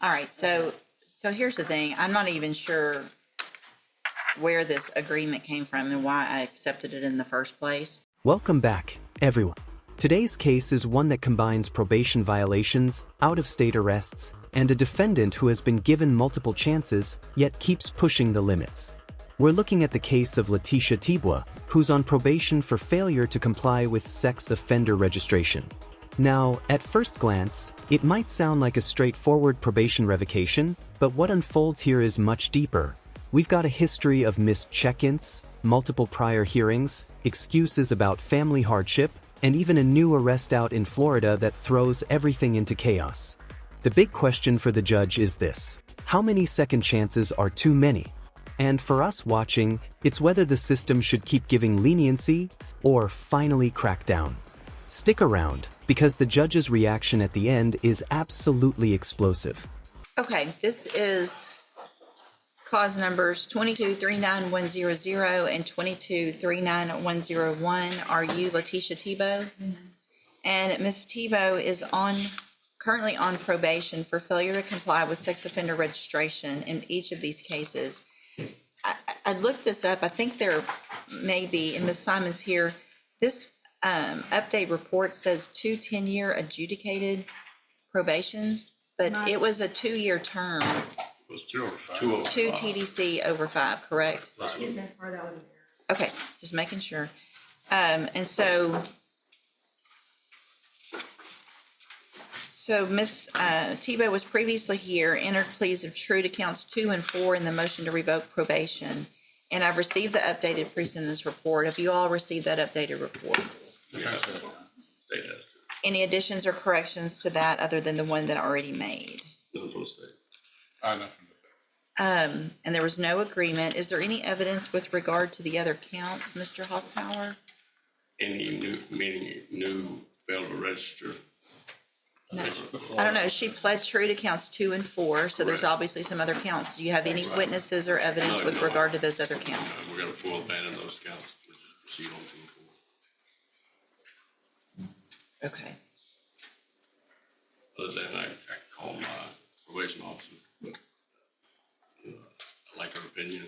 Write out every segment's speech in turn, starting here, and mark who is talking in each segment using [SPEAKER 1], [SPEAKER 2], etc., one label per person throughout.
[SPEAKER 1] All right, so here's the thing. I'm not even sure where this agreement came from and why I accepted it in the first place.
[SPEAKER 2] Welcome back, everyone. Today's case is one that combines probation violations, out-of-state arrests, and a defendant who has been given multiple chances, yet keeps pushing the limits. We're looking at the case of Letitia Tibwa, who's on probation for failure to comply with sex offender registration. Now, at first glance, it might sound like a straightforward probation revocation, but what unfolds here is much deeper. We've got a history of missed check-ins, multiple prior hearings, excuses about family hardship, and even a new arrest out in Florida that throws everything into chaos. The big question for the judge is this: how many second chances are too many? And for us watching, it's whether the system should keep giving leniency or finally crack down. Stick around, because the judge's reaction at the end is absolutely explosive.
[SPEAKER 1] Okay, this is cause numbers 22-39100 and 22-39101. Are you Letitia Tebow? Mm-hmm. And Ms. Tebow is currently on probation for failure to comply with sex offender registration in each of these cases. I looked this up. I think there may be, and Ms. Simon's here, this update report says 2 10-year adjudicated probations, but it was a 2-year term.
[SPEAKER 3] It was 2 over 5.
[SPEAKER 1] 2 TDC over 5, correct?
[SPEAKER 4] Yes, that's where that was.
[SPEAKER 1] Okay, just making sure. And so Ms. Tebow was previously here, entered pleas of true to counts 2 and 4 in the motion to revoke probation. And I've received the updated pre-sentence report. Have you all received that updated report?
[SPEAKER 3] Yes.
[SPEAKER 1] Any additions or corrections to that other than the one that I already made?
[SPEAKER 3] Nothing.
[SPEAKER 1] And there was no agreement. Is there any evidence with regard to the other counts, Mr. Hoffpower?
[SPEAKER 5] Any new failed to register?
[SPEAKER 1] No. I don't know. She pled true to counts 2 and 4, so there's obviously some other counts. Do you have any witnesses or evidence with regard to those other counts?
[SPEAKER 5] We're going to full abandon those counts. We'll just proceed on 2 and 4.
[SPEAKER 1] Okay.
[SPEAKER 5] Other than I call my probation officer. I like her opinion.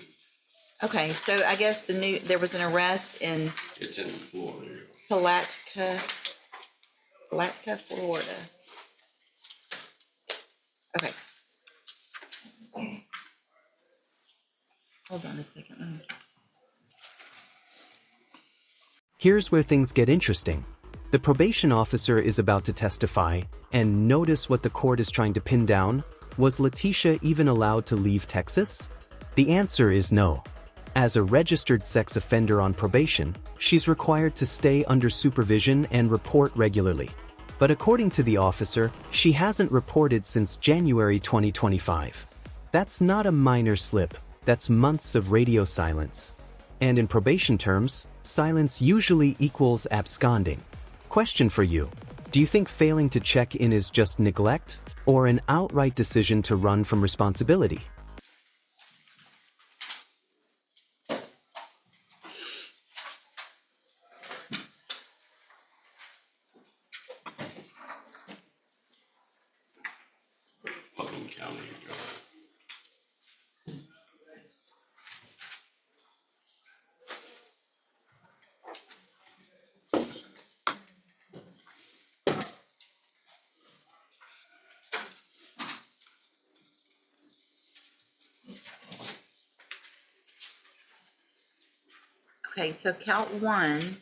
[SPEAKER 1] Okay, so I guess there was an arrest in
[SPEAKER 5] It's in Florida.
[SPEAKER 1] Palatka, Florida. Okay. Hold on a second.
[SPEAKER 2] Here's where things get interesting. The probation officer is about to testify, and notice what the court is trying to pin down. Was Letitia even allowed to leave Texas? The answer is no. As a registered sex offender on probation, she's required to stay under supervision and report regularly. But according to the officer, she hasn't reported since January 2025. That's not a minor slip, that's months of radio silence. And in probation terms, silence usually equals absconding. Question for you: do you think failing to check in is just neglect, or an outright decision to run from responsibility?
[SPEAKER 5] Putnam County.
[SPEAKER 1] Okay, so count 1.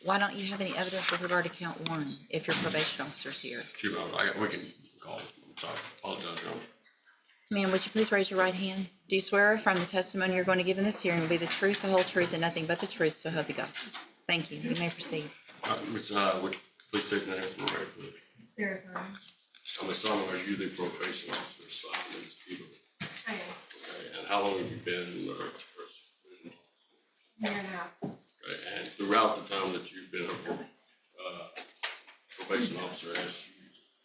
[SPEAKER 1] Why don't you have any evidence with regard to count 1 if your probation officer's here?
[SPEAKER 5] We can call. I'm sorry. Apologize, Your Honor.
[SPEAKER 1] Ma'am, would you please raise your right hand? Do you swear or affirm the testimony you're going to give in this hearing will be the truth, the whole truth, and nothing but the truth, so help you God? Thank you. You may proceed.
[SPEAKER 5] Ms. Please take the name from right, please.
[SPEAKER 4] Sarah Simon.
[SPEAKER 5] I'm assuming are you the probation officer assigned to Ms. Tebow?
[SPEAKER 4] I am.
[SPEAKER 5] Okay, and how long have you been first probation officer?
[SPEAKER 4] Year and a half.
[SPEAKER 5] Okay, and throughout the time that you've been a probation officer, has you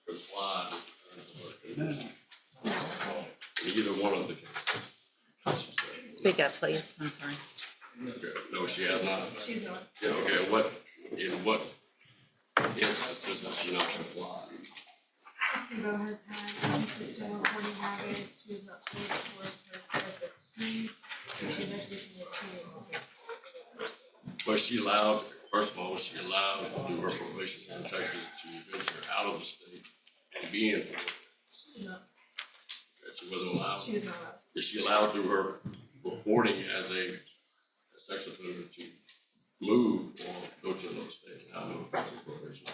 [SPEAKER 5] complied with the terms of her condition?
[SPEAKER 4] No.
[SPEAKER 5] Either one of the cases.
[SPEAKER 1] Speak up, please. I'm sorry.
[SPEAKER 5] Okay, no, she has not.
[SPEAKER 4] She's not.
[SPEAKER 5] Yeah, okay, in what instances has she not complied?
[SPEAKER 4] Tebow has had consistent reporting habits. She was not paid towards her SSPs. She eventually committed to.
[SPEAKER 5] Was she allowed, first of all, was she allowed to do her probation in Texas to venture out of the state and be in Florida?
[SPEAKER 4] She did not.
[SPEAKER 5] She wasn't allowed?
[SPEAKER 4] She was not allowed.
[SPEAKER 5] Is she allowed through her reporting as a sex offender to move or go to another state? I don't know if that's probation.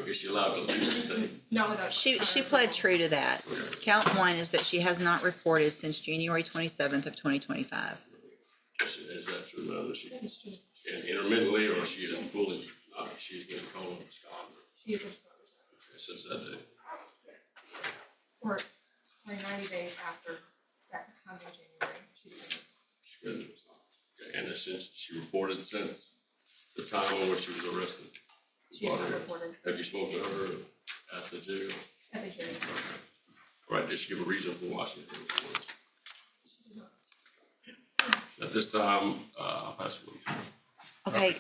[SPEAKER 5] Is she allowed to leave the state?
[SPEAKER 4] Not without.
[SPEAKER 1] She pled true to that. Count one is that she has not reported since January 27th of 2025.
[SPEAKER 5] Is that true? No, that she,
[SPEAKER 4] That is true.
[SPEAKER 5] and intermittently, or she is fully, she's been called a scholar
[SPEAKER 4] She is a scholar.
[SPEAKER 5] since that day?
[SPEAKER 4] Yes. Or 90 days after that time in January, she became a scholar.
[SPEAKER 5] She couldn't, okay, and since she reported since the time on which she was arrested?
[SPEAKER 4] She has not reported
[SPEAKER 5] Have you spoken to her at the jail?
[SPEAKER 4] at the hearing.
[SPEAKER 5] Right, did she give a reason for why she didn't report?
[SPEAKER 4] She did not.
[SPEAKER 5] At this time, I'll pass it on.
[SPEAKER 1] Okay,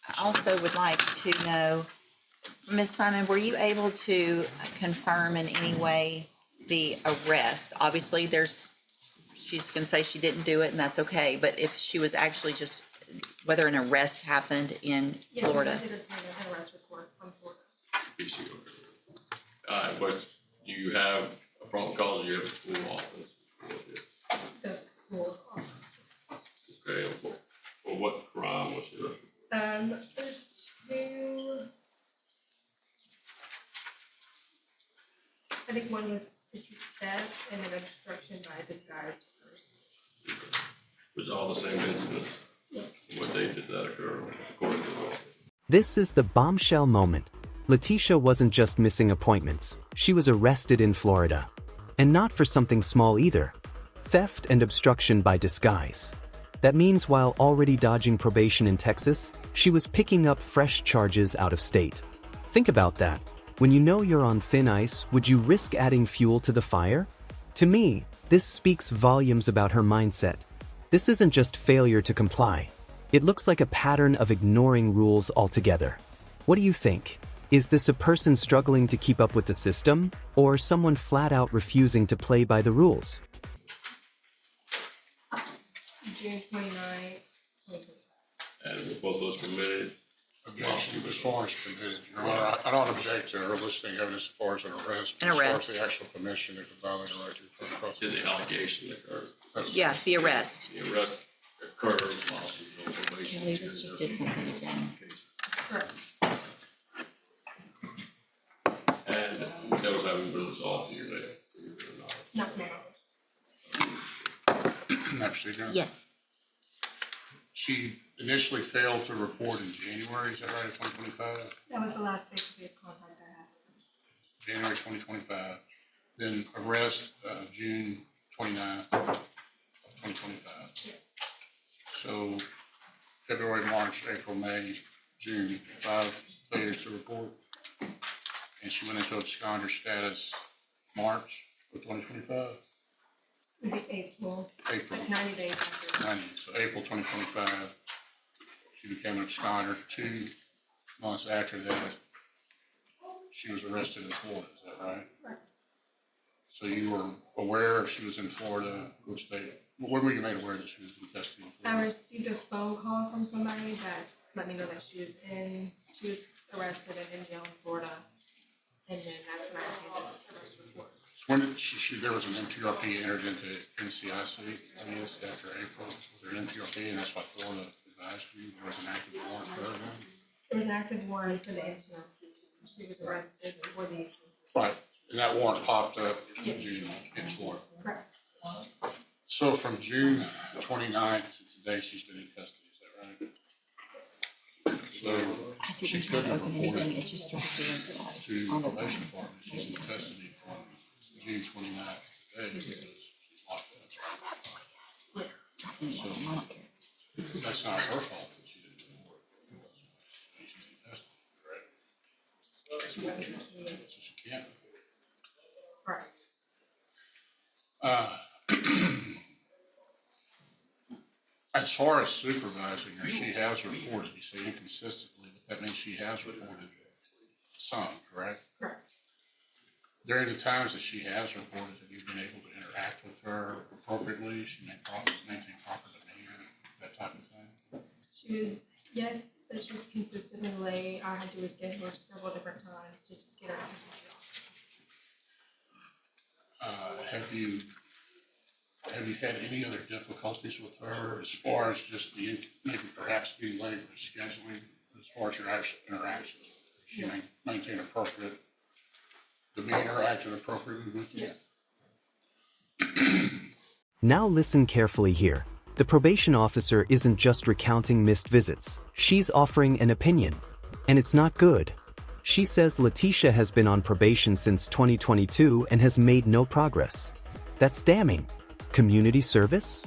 [SPEAKER 1] I also would like to know, Ms. Simon, were you able to confirm in any way the arrest? Obviously, she's gonna say she didn't do it, and that's okay, but if she was actually just, whether an arrest happened in Florida?
[SPEAKER 4] Yes, I did obtain an arrest report from Florida.
[SPEAKER 5] PC, okay. But do you have a problem cause, or you have a full offense?
[SPEAKER 4] The full.
[SPEAKER 5] Okay, for what crime was she arrested?
[SPEAKER 4] There's two. I think one was theft and then obstruction by disguise first.
[SPEAKER 5] Was all the same incident?
[SPEAKER 4] Yes.
[SPEAKER 5] What date did that occur, according to the law?
[SPEAKER 2] This is the bombshell moment. Letitia wasn't just missing appointments, she was arrested in Florida. And not for something small either. Theft and obstruction by disguise. That means while already dodging probation in Texas, she was picking up fresh charges out of state. Think about that. When you know you're on thin ice, would you risk adding fuel to the fire? To me, this speaks volumes about her mindset. This isn't just failure to comply. It looks like a pattern of ignoring rules altogether. What do you think? Is this a person struggling to keep up with the system, or someone flat out refusing to play by the rules?
[SPEAKER 4] June 29th, 2025.
[SPEAKER 5] And were both those committed?
[SPEAKER 3] Objection as far as committed, Your Honor. I don't object to her listing evidence as far as an arrest.
[SPEAKER 1] An
[SPEAKER 3] As far
[SPEAKER 1] arrest.
[SPEAKER 3] as the actual commission, it would violate the right to cross.
[SPEAKER 5] Did the allegation occur?
[SPEAKER 1] Yeah, the arrest.
[SPEAKER 5] The arrest occurred while she was on probation.
[SPEAKER 1] Kelly, this just did something again.
[SPEAKER 4] Correct.
[SPEAKER 5] And those haven't been resolved in your day?
[SPEAKER 4] Not to my knowledge.
[SPEAKER 3] Can I proceed now?
[SPEAKER 1] Yes.
[SPEAKER 3] She initially failed to report in January, is that right, of 2025?
[SPEAKER 4] That was the last face-to-face contact I had.
[SPEAKER 3] January 2025. Then arrest, June 29th of 2025.
[SPEAKER 4] Yes.
[SPEAKER 3] So February, March, April, May, June, 5 failures to report. And she went into absconder status March of 2025,
[SPEAKER 4] Maybe April,
[SPEAKER 3] April,
[SPEAKER 4] like 90 days after.
[SPEAKER 3] 90, so April 2025. She became an absconder. 2 months after that, she was arrested in Florida, is that right?
[SPEAKER 4] Right.
[SPEAKER 3] So you were aware she was in Florida, which state, when were you made aware that she was in custody in
[SPEAKER 4] I
[SPEAKER 3] Florida?
[SPEAKER 4] received a phone call from somebody that let me know that she was arrested and in jail in Florida. And then that's when I obtained this arrest report.
[SPEAKER 3] When did there was an MTRP entered into NCIC, I guess, after April? Was there an MTRP, and that's why Florida advised you there was an active warrant for her then?
[SPEAKER 4] There was an active warrant for the interim. She was arrested for the.
[SPEAKER 3] Right, and that warrant popped up in June in Florida.
[SPEAKER 4] Correct.
[SPEAKER 3] So from June 29th to today, she's been in custody, is that right? So
[SPEAKER 1] I
[SPEAKER 3] she
[SPEAKER 1] didn't try to
[SPEAKER 3] couldn't
[SPEAKER 1] open
[SPEAKER 3] report
[SPEAKER 1] anything,
[SPEAKER 3] it
[SPEAKER 1] it just started doing stuff
[SPEAKER 3] to
[SPEAKER 1] on
[SPEAKER 3] the
[SPEAKER 1] its own.
[SPEAKER 3] probation department. She's in custody from June 29th to today because she's locked up.
[SPEAKER 1] I don't care.
[SPEAKER 3] That's not her fault that she didn't report. She's in custody, correct?
[SPEAKER 4] She was in custody.
[SPEAKER 3] So she can't.
[SPEAKER 4] Correct.
[SPEAKER 3] As far as supervising her, she has reported, you say inconsistently, but that means she has reported some, correct?
[SPEAKER 4] Correct.
[SPEAKER 3] During the times that she has reported, have you been able to interact with her appropriately? She maintain proper demeanor, that type of thing?
[SPEAKER 4] She was, yes, but she was consistently late. I had to reschedule her several different times to get her to the office.
[SPEAKER 3] Have you had any other difficulties with her as far as just maybe perhaps being late or scheduling, as far as your actual interactions? She maintain appropriate demeanor, acted appropriately with you?
[SPEAKER 4] Yes.
[SPEAKER 2] Now listen carefully here. The probation officer isn't just recounting missed visits, she's offering an opinion. And it's not good. She says Letitia has been on probation since 2022 and has made no progress. That's damning. Community service?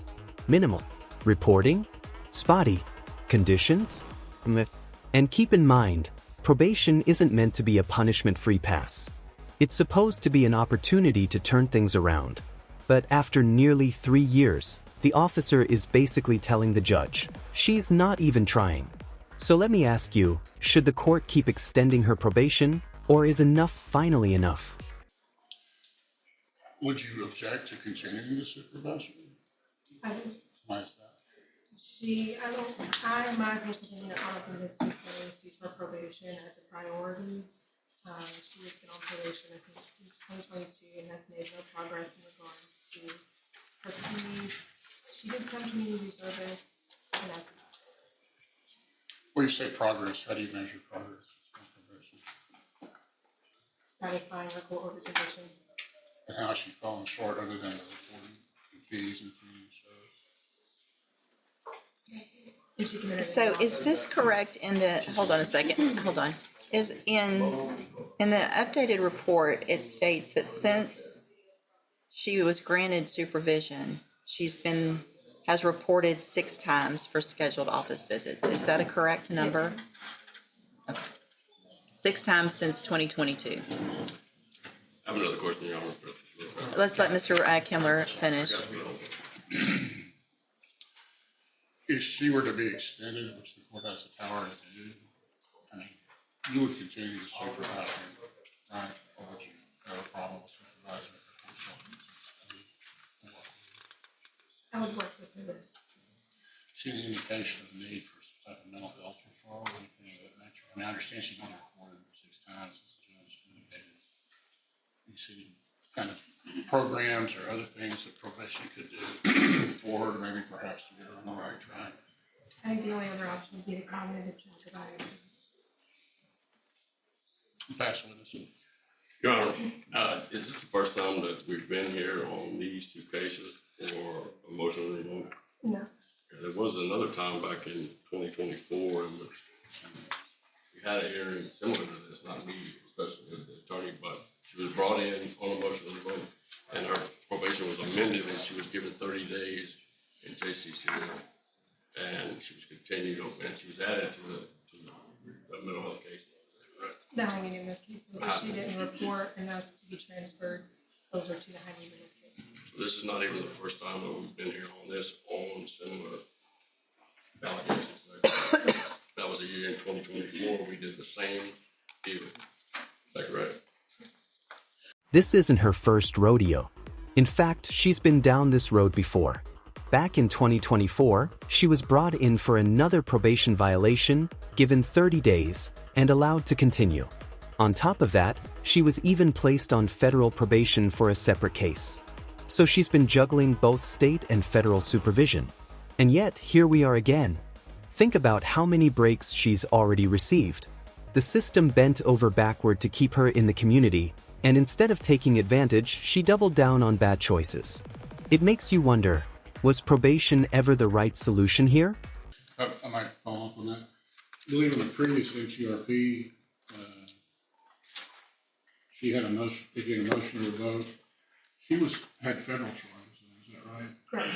[SPEAKER 2] Minimal. Reporting? Spotty. Conditions? Meh. And keep in mind, probation isn't meant to be a punishment-free pass. It's supposed to be an opportunity to turn things around. But after nearly 3 years, the officer is basically telling the judge, she's not even trying. So let me ask you, should the court keep extending her probation, or is enough finally enough?
[SPEAKER 3] Would you object to continuing the supervision?
[SPEAKER 4] I would,
[SPEAKER 3] Why is that?
[SPEAKER 4] my personal opinion, I don't think this too sees her probation as a priority. She has been on probation, I think, since 2022 and has made no progress in regards to her fees. She did some community service, and that's about it.
[SPEAKER 3] When you say progress, how do you measure progress on probation?
[SPEAKER 4] Satisfying her court order conditions.
[SPEAKER 3] And how has she fallen short other than the reporting and fees and community service?
[SPEAKER 4] And she committed
[SPEAKER 1] So
[SPEAKER 4] an
[SPEAKER 1] is this correct in the, hold on a second, hold on. Is in the updated report, it states that since she was granted supervision, has reported 6 times for scheduled office visits. Is that a correct number? Okay. 6 times since 2022.
[SPEAKER 5] I have another question, Your Honor.
[SPEAKER 1] Let's let Mr. Kimler finish.
[SPEAKER 3] If she were to be extended, which the court has the power to do, I mean, you would continue to supervise her, right? Or would you have a problem with supervising her?
[SPEAKER 4] I would work with her.
[SPEAKER 3] See any indication of need for some type of mental health referral or anything of that nature? I mean, I understand she's only reported 6 times, as the judge indicated. You see kind of programs or other things that probation could do for her to maybe perhaps to get her on the right track?
[SPEAKER 4] I think the only other option would be the cognitive check device.
[SPEAKER 3] Pass witness.
[SPEAKER 5] Your Honor, is this the first time that we've been here on these 2 cases for a motion to revoke?
[SPEAKER 4] No.
[SPEAKER 5] There was another time back in 2024 in which we had a hearing similar to this, not me, especially as the attorney, but she was brought in on a motion to revoke, and her probation was amended, and she was given 30 days in JCCL, and she was continued, and she was added to the mental health case.
[SPEAKER 4] The high needed case, but she didn't report enough to be transferred over to the high needed case.
[SPEAKER 5] So this is not even the first time that we've been here on this, on similar allegations. That was a year in 2024, we did the same deal. Is that correct?
[SPEAKER 2] This isn't her first rodeo. In fact, she's been down this road before. Back in 2024, she was brought in for another probation violation, given 30 days, and allowed to continue. On top of that, she was even placed on federal probation for a separate case. So she's been juggling both state and federal supervision. And yet, here we are again. Think about how many breaks she's already received. The system bent over backward to keep her in the community, and instead of taking advantage, she doubled down on bad choices. It makes you wonder, was probation ever the right solution here?
[SPEAKER 3] I might follow up on that. I believe in the previous HURP, she had a motion, to get a motion to revoke. She had federal charges, is that right?
[SPEAKER 4] Correct.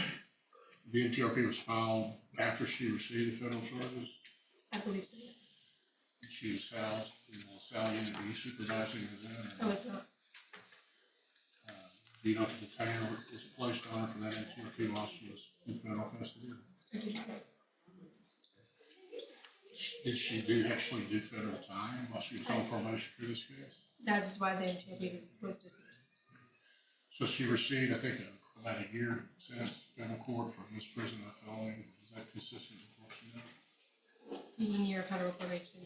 [SPEAKER 3] The NTRP was filed after she received the federal charges?
[SPEAKER 4] I believe so, yes.
[SPEAKER 3] And she was housed in the Sally Unit. Were you supervising her then?
[SPEAKER 4] I was not.
[SPEAKER 3] Do you know if the detainer was placed on her for that NTRP while she was in federal custody?
[SPEAKER 4] I did not.
[SPEAKER 3] Did she actually do federal time while she was on probation for this case?
[SPEAKER 4] That is why the MTLB was dismissed.
[SPEAKER 3] So she received, I think, about a year sentence in federal court for misprision of felony. Is that consistent with what she knows?
[SPEAKER 4] 1 year of federal probation.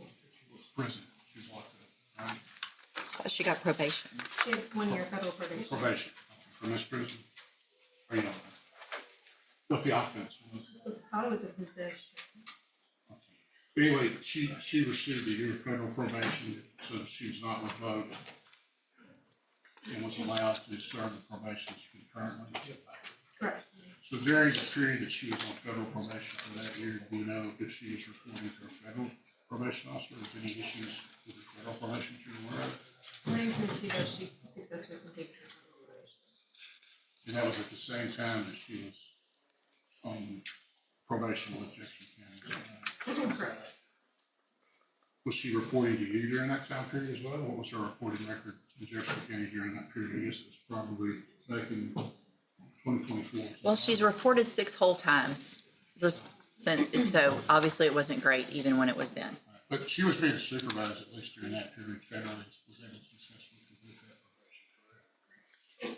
[SPEAKER 3] Prison, she was locked up, right?
[SPEAKER 1] She got probation.
[SPEAKER 4] She had 1 year of federal probation.
[SPEAKER 3] Probation, for misprision? Or you don't know? What the offense was?
[SPEAKER 4] I thought it was a possession.
[SPEAKER 3] Anyway, she received a year of federal probation, so she was not revoked and was allowed to serve the probation concurrently.
[SPEAKER 4] Correct.
[SPEAKER 3] So during the period that she was on federal probation for that year, do you know if she was reporting to a federal probation officer? Was there any issues with the federal probation that you're aware of?
[SPEAKER 4] According to Ms. Tebow, she successfully completed her federal probation.
[SPEAKER 3] And that was at the same time that she was on probation with Jackson County. Is that right?
[SPEAKER 4] Correct.
[SPEAKER 3] Was she reporting to you during that time period as well? What was her reporting record in Jefferson County during that period? I guess it was probably back in 2024.
[SPEAKER 1] Well, she's reported 6 whole times so obviously it wasn't great even when it was then.
[SPEAKER 3] But she was being supervised at least during that period federally, was able to successfully complete that probation,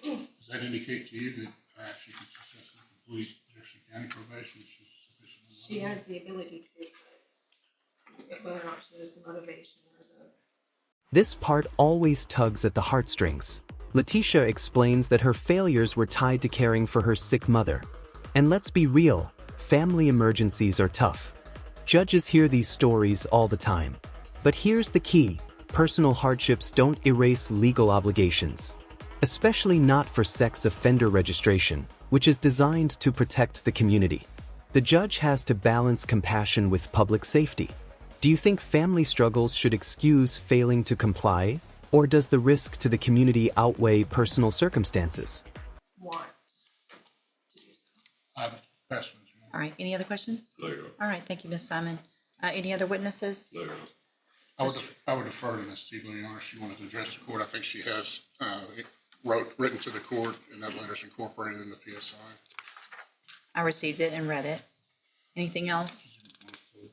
[SPEAKER 3] correct? Does that indicate to you that she can successfully complete Jefferson County probation? She's sufficiently
[SPEAKER 4] She has the ability to, but whether or not she has the motivation or the.
[SPEAKER 2] This part always tugs at the heartstrings. Letitia explains that her failures were tied to caring for her sick mother. And let's be real, family emergencies are tough. Judges hear these stories all the time. But here's the key: personal hardships don't erase legal obligations. Especially not for sex offender registration, which is designed to protect the community. The judge has to balance compassion with public safety. Do you think family struggles should excuse failing to comply? Or does the risk to the community outweigh personal circumstances?
[SPEAKER 4] Want to do so.
[SPEAKER 3] Pass one.
[SPEAKER 1] All right, any other questions?
[SPEAKER 5] There you go.
[SPEAKER 1] All right, thank you, Ms. Simon. Any other witnesses?
[SPEAKER 5] There you go.
[SPEAKER 3] I would defer to Ms. Tebow, Your Honor, if she wanted to address the court. I think she has written to the court, and that letter's incorporated in the PSI.
[SPEAKER 1] I received it and read it. Anything else?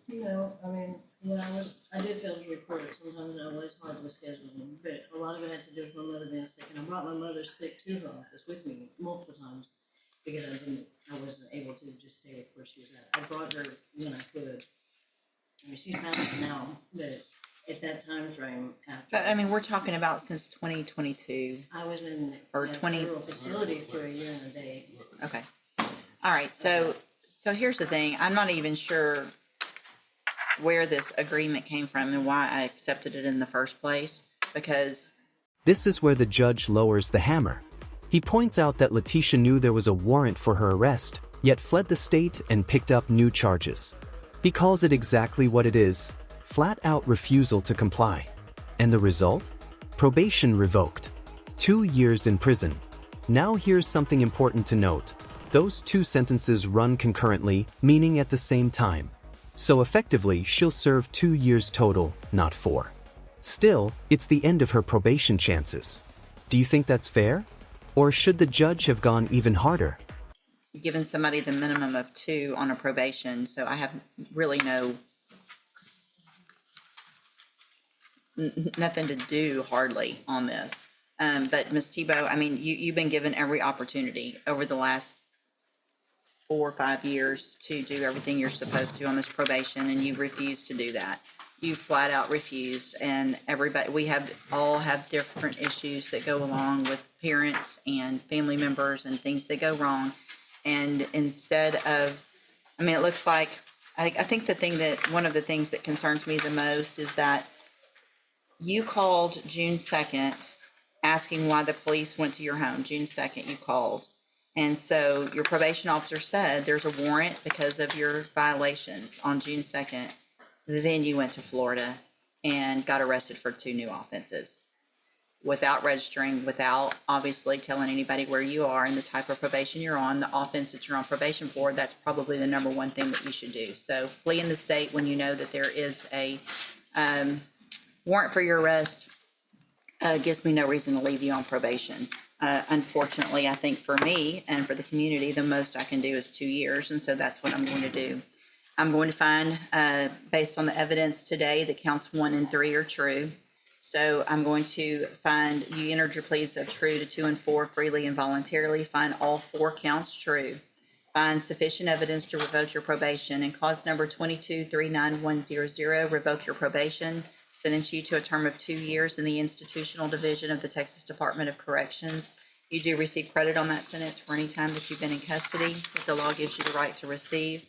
[SPEAKER 6] No, I mean, when I did fail to report it, sometimes I was hard with scheduling, but a lot of it had to do with my mother being sick, and I brought my mother sick to her office with me multiple times, because I wasn't able to just stay with where she was at. I brought her when I could. I mean, she's passed now, but at that time frame after.
[SPEAKER 1] But I mean, we're talking about since 2022.
[SPEAKER 6] I was in
[SPEAKER 1] Or
[SPEAKER 6] a
[SPEAKER 1] 20
[SPEAKER 6] federal facility for a year and a day.
[SPEAKER 1] Okay. All right, so here's the thing. I'm not even sure where this agreement came from and why I accepted it in the first place, because
[SPEAKER 2] This is where the judge lowers the hammer. He points out that Letitia knew there was a warrant for her arrest, yet fled the state and picked up new charges. He calls it exactly what it is: flat-out refusal to comply. And the result? Probation revoked. 2 years in prison. Now here's something important to note. Those 2 sentences run concurrently, meaning at the same time. So effectively, she'll serve 2 years total, not 4. Still, it's the end of her probation chances. Do you think that's fair? Or should the judge have gone even harder?
[SPEAKER 1] given somebody the minimum of 2 on a probation, so I have really nothing to do hardly on this. But Ms. Tebow, I mean, you've been given every opportunity over the last 4 or 5 years to do everything you're supposed to on this probation, and you refused to do that. You flat out refused, and everybody, we all have different issues that go along with parents and family members and things that go wrong. And instead of, I mean, it looks like, I think one of the things that concerns me the most is that you called June 2nd asking why the police went to your home. June 2nd you called. And so your probation officer said there's a warrant because of your violations on June 2nd. Then you went to Florida and got arrested for 2 new offenses without registering, without obviously telling anybody where you are and the type of probation you're on, the offense that you're on probation for. That's probably the number one thing that you should do. So fleeing the state when you know that there is a warrant for your arrest gives me no reason to leave you on probation. Unfortunately, I think for me and for the community, the most I can do is 2 years, and so that's what I'm going to do. I'm going to find, based on the evidence today, that counts 1 and 3 are true. So I'm going to find, you entered your pleas of true to 2 and 4 freely and voluntarily, find all 4 counts true. Find sufficient evidence to revoke your probation, and cause number 2239100, revoke your probation, sentence you to a term of 2 years in the institutional division of the Texas Department of Corrections. You do receive credit on that sentence for any time that you've been in custody that the law gives you the right to receive.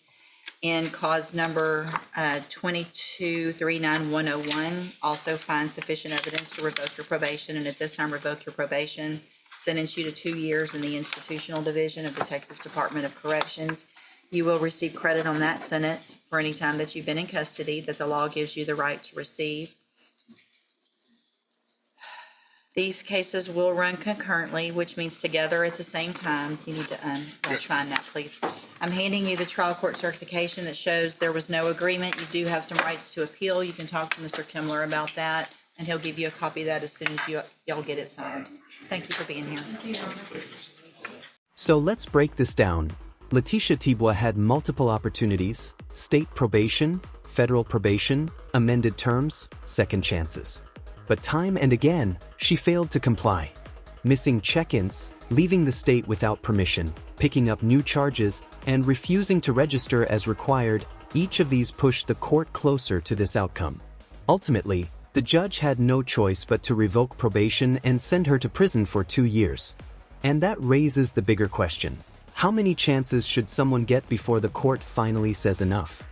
[SPEAKER 1] And cause number 2239101, also find sufficient evidence to revoke your probation, and at this time revoke your probation, sentence you to 2 years in the institutional division of the Texas Department of Corrections. You will receive credit on that sentence for any time that you've been in custody that the law gives you the right to receive. These cases will run concurrently, which means together at the same time. You need to sign that, please. I'm handing you the trial court certification that shows there was no agreement. You do have some rights to appeal. You can talk to Mr. Kimler about that, and he'll give you a copy of that as soon as y'all get it signed. Thank you for being here.
[SPEAKER 2] So let's break this down. Letitia Tibois had multiple opportunities: state probation, federal probation, amended terms, second chances. But time and again, she failed to comply. Missing check-ins, leaving the state without permission, picking up new charges, and refusing to register as required, each of these pushed the court closer to this outcome. Ultimately, the judge had no choice but to revoke probation and send her to prison for 2 years. And that raises the bigger question: how many chances should someone get before the court finally says enough?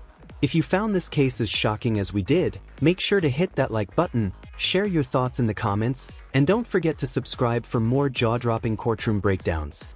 [SPEAKER 2] If you found this case as shocking as we did, make sure to hit that like button, share your thoughts in the comments, and don't forget to subscribe for more jaw-dropping courtroom breakdowns.